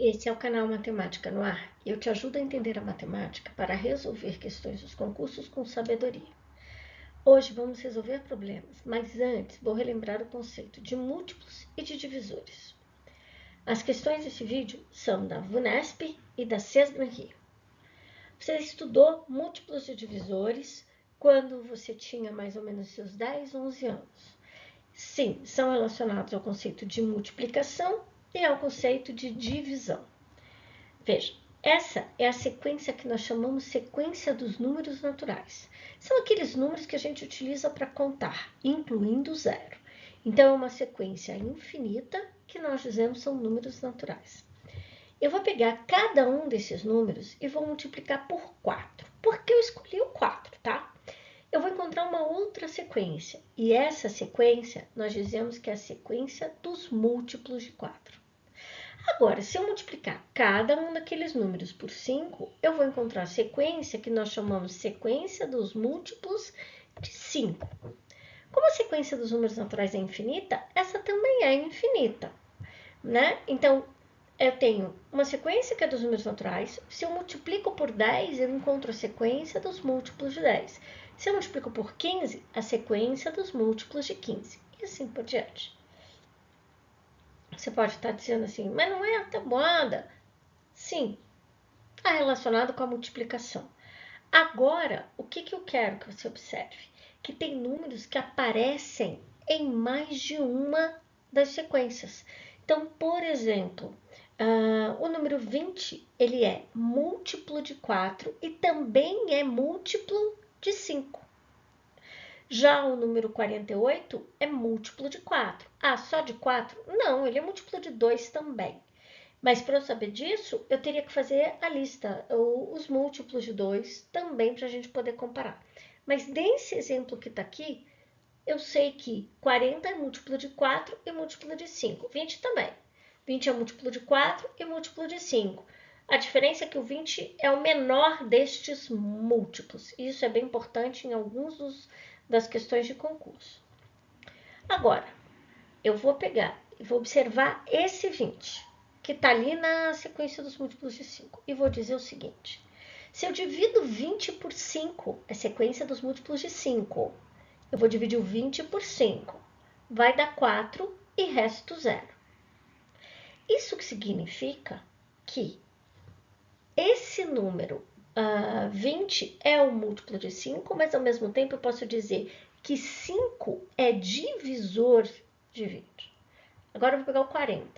Esse é o canal Matemática no Ar e eu te ajudo a entender a matemática para resolver questões dos concursos com sabedoria. Hoje vamos resolver problemas, mas antes vou relembrar o conceito de múltiplos e de divisores. As questões desse vídeo são da VUNESP e da CESBRAN Rio. Você estudou múltiplos e divisores quando você tinha mais ou menos seus 10, 11 anos. Sim, são relacionados ao conceito de multiplicação e ao conceito de divisão. Veja, essa é a sequência que nós chamamos sequência dos números naturais. São aqueles números que a gente utiliza para contar, incluindo o zero. Então, é uma sequência infinita que nós dizemos são números naturais. Eu vou pegar cada um desses números e vou multiplicar por 4. Por que eu escolhi o 4, tá? Eu vou encontrar uma outra sequência. E essa sequência, nós dizemos que é a sequência dos múltiplos de 4. Agora, se eu multiplicar cada um daqueles números por 5, eu vou encontrar a sequência que nós chamamos sequência dos múltiplos de 5. Como a sequência dos números naturais é infinita, essa também é infinita, né? Então, eu tenho uma sequência que é dos números naturais. Se eu multiplico por 10, eu encontro a sequência dos múltiplos de 10. Se eu multiplico por 15, a sequência dos múltiplos de 15. E assim por diante. Você pode estar dizendo assim, mas não é a tabuada. Sim, está relacionado com a multiplicação. Agora, o que eu quero que você observe? Que tem números que aparecem em mais de uma das sequências. Então, por exemplo, o número 20, ele é múltiplo de 4 e também é múltiplo de 5. Já o número 48 é múltiplo de 4. Ah, só de 4? Não, ele é múltiplo de 2 também. Mas para eu saber disso, eu teria que fazer a lista, os múltiplos de 2 também para a gente poder comparar. Mas desse exemplo que está aqui, eu sei que 40 é múltiplo de 4 e múltiplo de 5. 20 também. 20 é múltiplo de 4 e múltiplo de 5. A diferença é que o 20 é o menor destes múltiplos. Isso é bem importante em alguns das questões de concurso. Agora, eu vou pegar e vou observar esse 20, que está ali na sequência dos múltiplos de 5, e vou dizer o seguinte. Se eu divido 20 por 5, é sequência dos múltiplos de 5. Eu vou dividir o 20 por 5. Vai dar 4 e resto 0. Isso que significa que esse número 20 é o múltiplo de 5, mas ao mesmo tempo eu posso dizer que 5 é divisor de 20. Agora eu vou pegar o 40.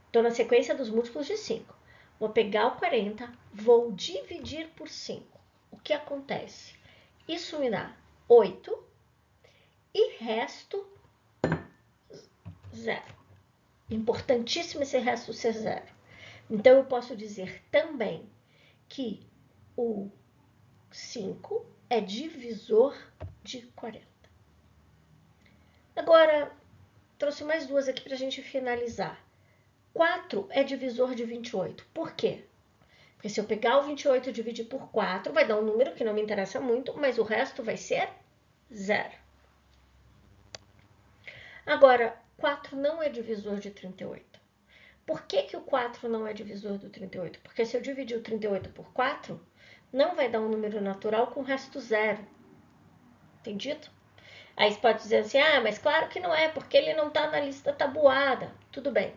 Estou na sequência dos múltiplos de 5. Vou pegar o 40, vou dividir por 5. O que acontece? Isso me dá 8 e resto 0. Importantíssimo esse resto ser 0. Então, eu posso dizer também que o 5 é divisor de 40. Agora, trouxe mais duas aqui para a gente finalizar. 4 é divisor de 28. Por quê? Porque se eu pegar o 28 e dividir por 4, vai dar um número que não me interessa muito, mas o resto vai ser 0. Agora, 4 não é divisor de 38. Por que o 4 não é divisor do 38? Porque se eu dividir o 38 por 4, não vai dar um número natural com resto 0. Entendido? Aí você pode dizer assim, mas claro que não é, porque ele não está na lista tabuada. Tudo bem,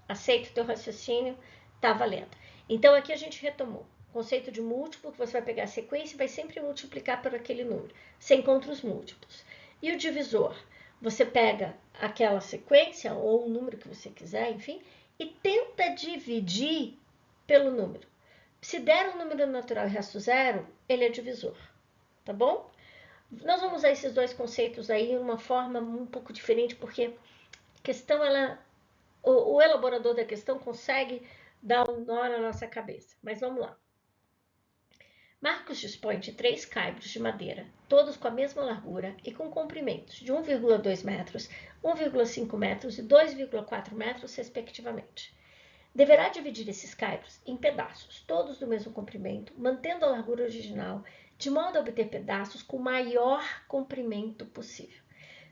aceito o teu raciocínio, tá valendo. Então, aqui a gente retomou o conceito de múltiplo, que você vai pegar a sequência e vai sempre multiplicar por aquele número. Você encontra os múltiplos. E o divisor? Você pega aquela sequência, ou o número que você quiser, enfim, e tenta dividir pelo número. Se der um número natural e resto 0, ele é divisor, tá bom? Nós vamos usar esses dois conceitos aí de uma forma um pouco diferente, porque a questão, o elaborador da questão consegue dar um nó na nossa cabeça. Mas vamos lá. Marcos dispõe de 3 caibros de madeira, todos com a mesma largura e com comprimentos de 1,2 metros, 1,5 metros e 2,4 metros, respectivamente. Deverá dividir esses caibros em pedaços, todos do mesmo comprimento, mantendo a largura original, de modo a obter pedaços com o maior comprimento possível.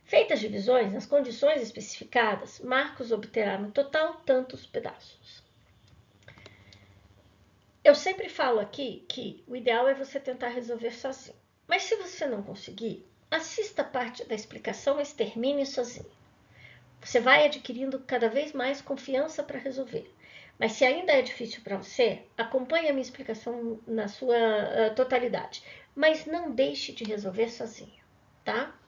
Feitas as divisões, nas condições especificadas, Marcos obterá no total tantos pedaços. Eu sempre falo aqui que o ideal é você tentar resolver sozinho. Mas se você não conseguir, assista parte da explicação, mas termine sozinho. Você vai adquirindo cada vez mais confiança para resolver. Mas se ainda é difícil para você, acompanhe a minha explicação na sua totalidade. Mas não deixe de resolver sozinho, tá?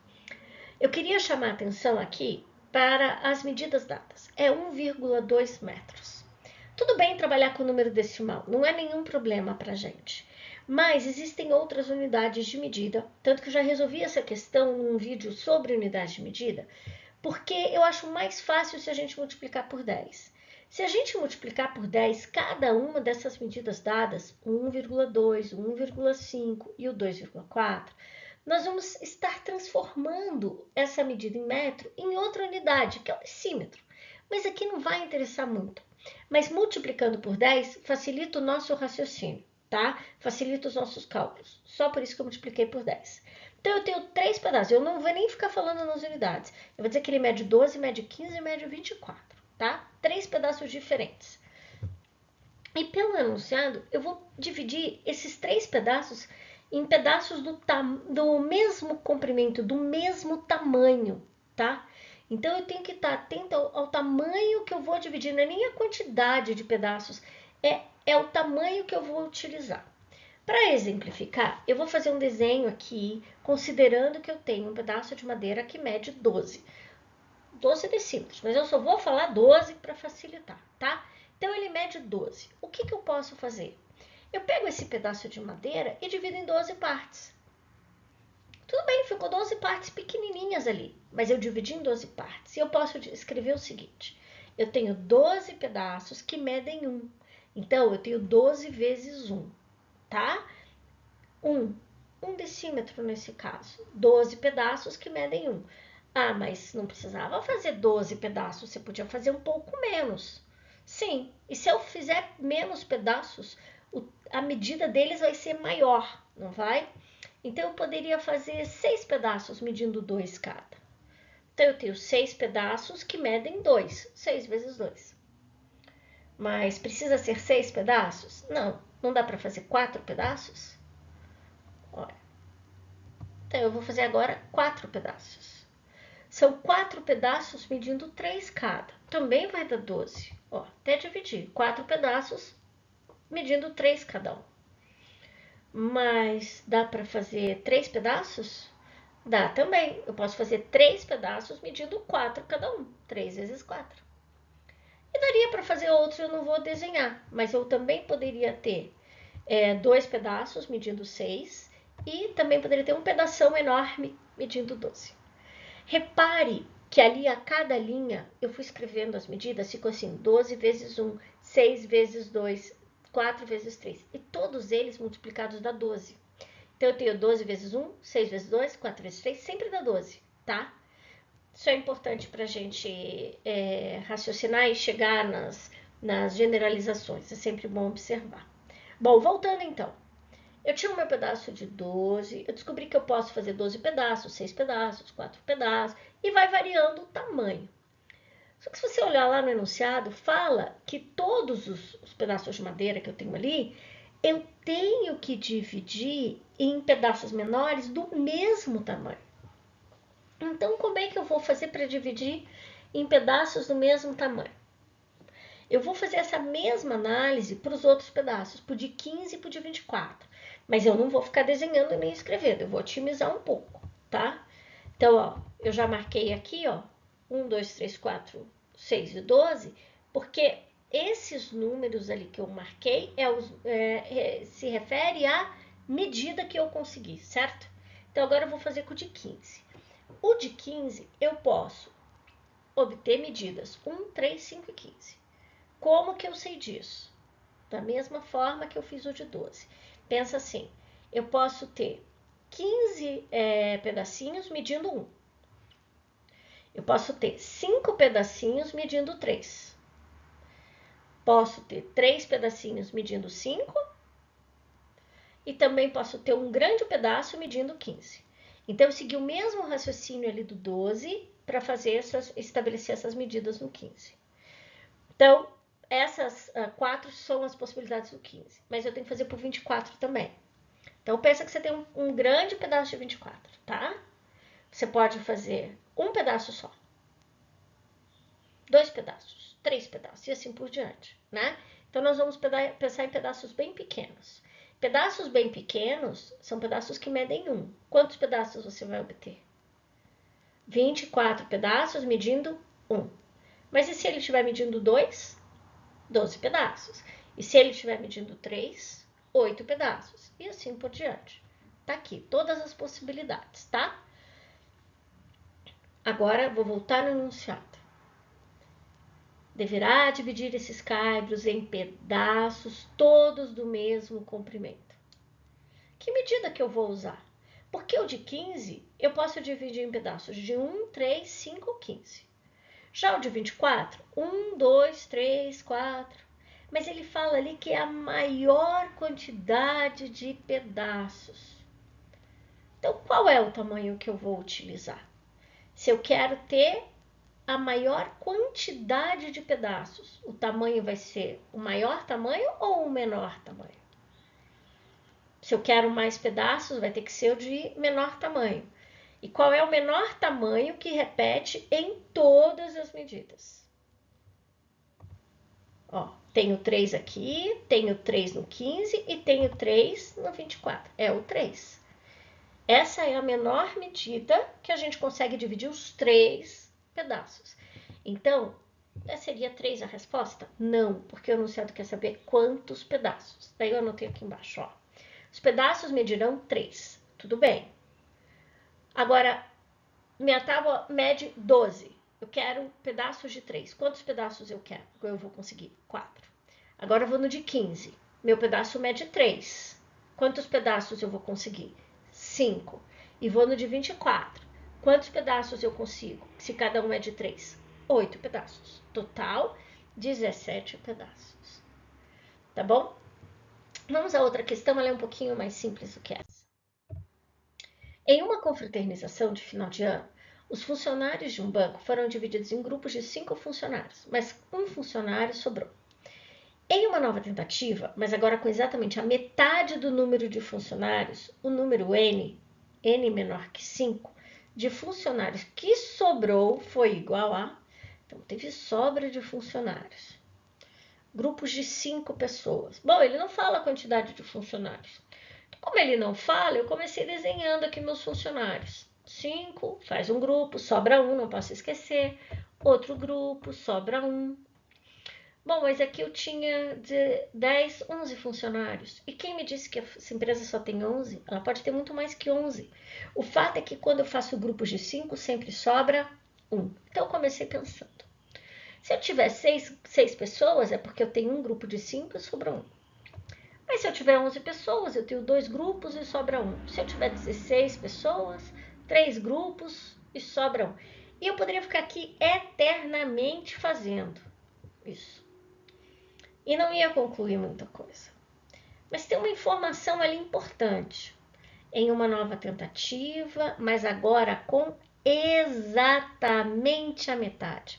Eu queria chamar a atenção aqui para as medidas dadas. É 1,2 metros. Tudo bem trabalhar com número decimal, não é nenhum problema para a gente. Mas existem outras unidades de medida, tanto que eu já resolvi essa questão num vídeo sobre unidade de medida, porque eu acho mais fácil se a gente multiplicar por 10. Se a gente multiplicar por 10 cada uma dessas medidas dadas, 1,2, 1,5 e o 2,4, nós vamos estar transformando essa medida em metro em outra unidade, que é o decímetro. Mas aqui não vai interessar muito. Mas multiplicando por 10 facilita o nosso raciocínio, tá? Facilita os nossos cálculos. Só por isso que eu multipliquei por 10. Então, eu tenho 3 pedaços. Eu não vou nem ficar falando nas unidades. Eu vou dizer que ele mede 12, mede 15 e mede 24, tá? 3 pedaços diferentes. E pelo enunciado, eu vou dividir esses 3 pedaços em pedaços do mesmo comprimento, do mesmo tamanho, tá? Então, eu tenho que estar atento ao tamanho que eu vou dividir, não é nem a quantidade de pedaços, é o tamanho que eu vou utilizar. Para exemplificar, eu vou fazer um desenho aqui, considerando que eu tenho um pedaço de madeira que mede 12 decímetros, mas eu só vou falar 12 para facilitar, tá? Então, ele mede 12. O que eu posso fazer? Eu pego esse pedaço de madeira e divido em 12 partes. Tudo bem, ficou 12 partes pequenininhas ali, mas eu dividi em 12 partes. E eu posso escrever o seguinte: eu tenho 12 pedaços que medem 1. Então, eu tenho 12 vezes 1, tá? 1 decímetro nesse caso. 12 pedaços que medem 1. Ah, mas não precisava fazer 12 pedaços, você podia fazer um pouco menos. Sim, e se eu fizer menos pedaços, a medida deles vai ser maior, não vai? Então, eu poderia fazer 6 pedaços medindo 2 cada. Então, eu tenho 6 pedaços que medem 2. 6 vezes 2. Mas precisa ser 6 pedaços? Não, não dá para fazer 4 pedaços? Olha. Então, eu vou fazer agora 4 pedaços. São 4 pedaços medindo 3 cada. Também vai dar 12. Ó, até dividir. 4 pedaços medindo 3 cada um. Mas dá para fazer 3 pedaços? Dá também. Eu posso fazer 3 pedaços medindo 4 cada um. 3 vezes 4. E daria para fazer outros, eu não vou desenhar. Mas eu também poderia ter 2 pedaços medindo 6. E também poderia ter um pedação enorme medindo 12. Repare que ali a cada linha eu fui escrevendo as medidas, ficou assim: 12 vezes 1, 6 vezes 2, 4 vezes 3. E todos eles multiplicados dá 12. Então, eu tenho 12 vezes 1, 6 vezes 2, 4 vezes 3, sempre dá 12, tá? Isso é importante para a gente raciocinar e chegar nas generalizações. É sempre bom observar. Bom, voltando então. Eu tinha o meu pedaço de 12, eu descobri que eu posso fazer 12 pedaços, 6 pedaços, 4 pedaços, e vai variando o tamanho. Só que se você olhar lá no enunciado, fala que todos os pedaços de madeira que eu tenho ali, eu tenho que dividir em pedaços menores do mesmo tamanho. Então, como é que eu vou fazer para dividir em pedaços do mesmo tamanho? Eu vou fazer essa mesma análise para os outros pedaços, para o de 15 e para o de 24. Mas eu não vou ficar desenhando nem escrevendo, eu vou otimizar um pouco, tá? Então, ó, eu já marquei aqui, ó, 1, 2, 3, 4, 6 e 12, porque esses números ali que eu marquei se refere à medida que eu consegui, certo? Então, agora eu vou fazer com o de 15. O de 15, eu posso obter medidas 1, 3, 5 e 15. Como que eu sei disso? Da mesma forma que eu fiz o de 12. Pensa assim, eu posso ter 15 pedacinhos medindo 1. Eu posso ter 5 pedacinhos medindo 3. Posso ter 3 pedacinhos medindo 5. E também posso ter um grande pedaço medindo 15. Então, eu segui o mesmo raciocínio ali do 12 para estabelecer essas medidas no 15. Então, essas 4 são as possibilidades do 15, mas eu tenho que fazer por 24 também. Então, pensa que você tem um grande pedaço de 24, tá? Você pode fazer um pedaço só, 2 pedaços, 3 pedaços e assim por diante, né? Então, nós vamos pensar em pedaços bem pequenos. Pedaços bem pequenos são pedaços que medem 1. Quantos pedaços você vai obter? 24 pedaços medindo 1. Mas e se ele estiver medindo 2? 12 pedaços. E se ele estiver medindo 3? 8 pedaços. E assim por diante. Tá aqui, todas as possibilidades, tá? Agora, vou voltar no enunciado. Deverá dividir esses caibros em pedaços, todos do mesmo comprimento. Que medida que eu vou usar? Porque o de 15, eu posso dividir em pedaços de 1, 3, 5 ou 15. Já o de 24, 1, 2, 3, 4. Mas ele fala ali que é a maior quantidade de pedaços. Então, qual é o tamanho que eu vou utilizar? Se eu quero ter a maior quantidade de pedaços, o tamanho vai ser o maior tamanho ou o menor tamanho? Se eu quero mais pedaços, vai ter que ser o de menor tamanho. E qual é o menor tamanho que repete em todas as medidas? Ó, tenho 3 aqui, tenho 3 no 15 e tenho 3 no 24. É o 3. Essa é a menor medida que a gente consegue dividir os 3 pedaços. Então, seria 3 a resposta? Não, porque o enunciado quer saber quantos pedaços. Daí eu anotei aqui embaixo, ó. Os pedaços medirão 3. Tudo bem. Agora, minha tábua mede 12. Eu quero pedaços de 3. Quantos pedaços eu quero? Eu vou conseguir 4. Agora eu vou no de 15. Meu pedaço mede 3. Quantos pedaços eu vou conseguir? 5. E vou no de 24. Quantos pedaços eu consigo? Se cada um é de 3? 8 pedaços. Total, 17 pedaços. Tá bom? Vamos a outra questão, ela é um pouquinho mais simples do que essa. Em uma confraternização de final de ano, os funcionários de um banco foram divididos em grupos de 5 funcionários, mas um funcionário sobrou. Em uma nova tentativa, mas agora com exatamente a metade do número de funcionários, o número n menor que 5, de funcionários que sobrou foi igual a... Então, teve sobra de funcionários. Grupos de 5 pessoas. Bom, ele não fala a quantidade de funcionários. Como ele não fala, eu comecei desenhando aqui meus funcionários. 5, faz um grupo, sobra 1, não posso esquecer. Outro grupo, sobra 1. Bom, mas aqui eu tinha de 10, 11 funcionários. E quem me disse que essa empresa só tem 11? Ela pode ter muito mais que 11. O fato é que quando eu faço grupos de 5, sempre sobra 1. Então, eu comecei pensando. Se eu tiver 6 pessoas, é porque eu tenho um grupo de 5 e sobra 1. Mas se eu tiver 11 pessoas, eu tenho 2 grupos e sobra 1. Se eu tiver 16 pessoas, 3 grupos e sobra 1. E eu poderia ficar aqui eternamente fazendo isso. E não ia concluir muita coisa. Mas tem uma informação ali importante. Em uma nova tentativa, mas agora com exatamente a metade.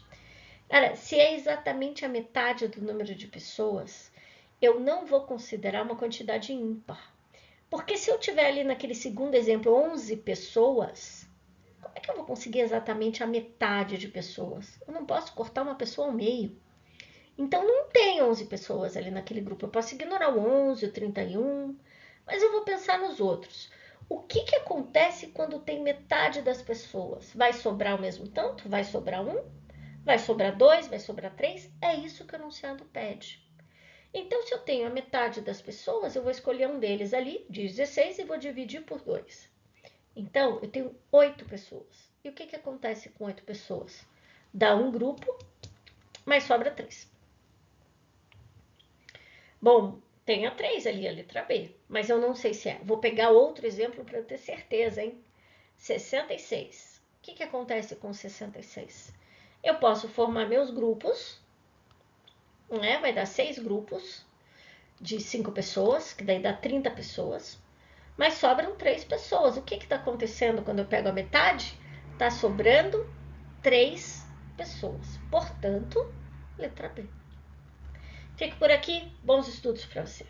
Cara, se é exatamente a metade do número de pessoas, eu não vou considerar uma quantidade ímpar. Porque se eu tiver ali naquele segundo exemplo 11 pessoas, como é que eu vou conseguir exatamente a metade de pessoas? Eu não posso cortar uma pessoa ao meio. Então não tem 11 pessoas ali naquele grupo. Eu posso ignorar o 11, o 31, mas eu vou pensar nos outros. O que acontece quando tem metade das pessoas? Vai sobrar o mesmo tanto? Vai sobrar 1? Vai sobrar 2? Vai sobrar 3? É isso que o enunciado pede. Então, se eu tenho a metade das pessoas, eu vou escolher um deles ali, de 16, e vou dividir por 2. Então, eu tenho 8 pessoas. E o que acontece com 8 pessoas? Dá um grupo, mas sobra 3. Bom, tem a 3 ali, a letra B, mas eu não sei se é. Vou pegar outro exemplo para eu ter certeza, hein? 66. O que acontece com 66? Eu posso formar meus grupos, né? Vai dar 6 grupos de 5 pessoas, que daí dá 30 pessoas, mas sobram 3 pessoas. O que está acontecendo quando eu pego a metade? Está sobrando 3 pessoas. Portanto, letra B. Fique por aqui, bons estudos para você.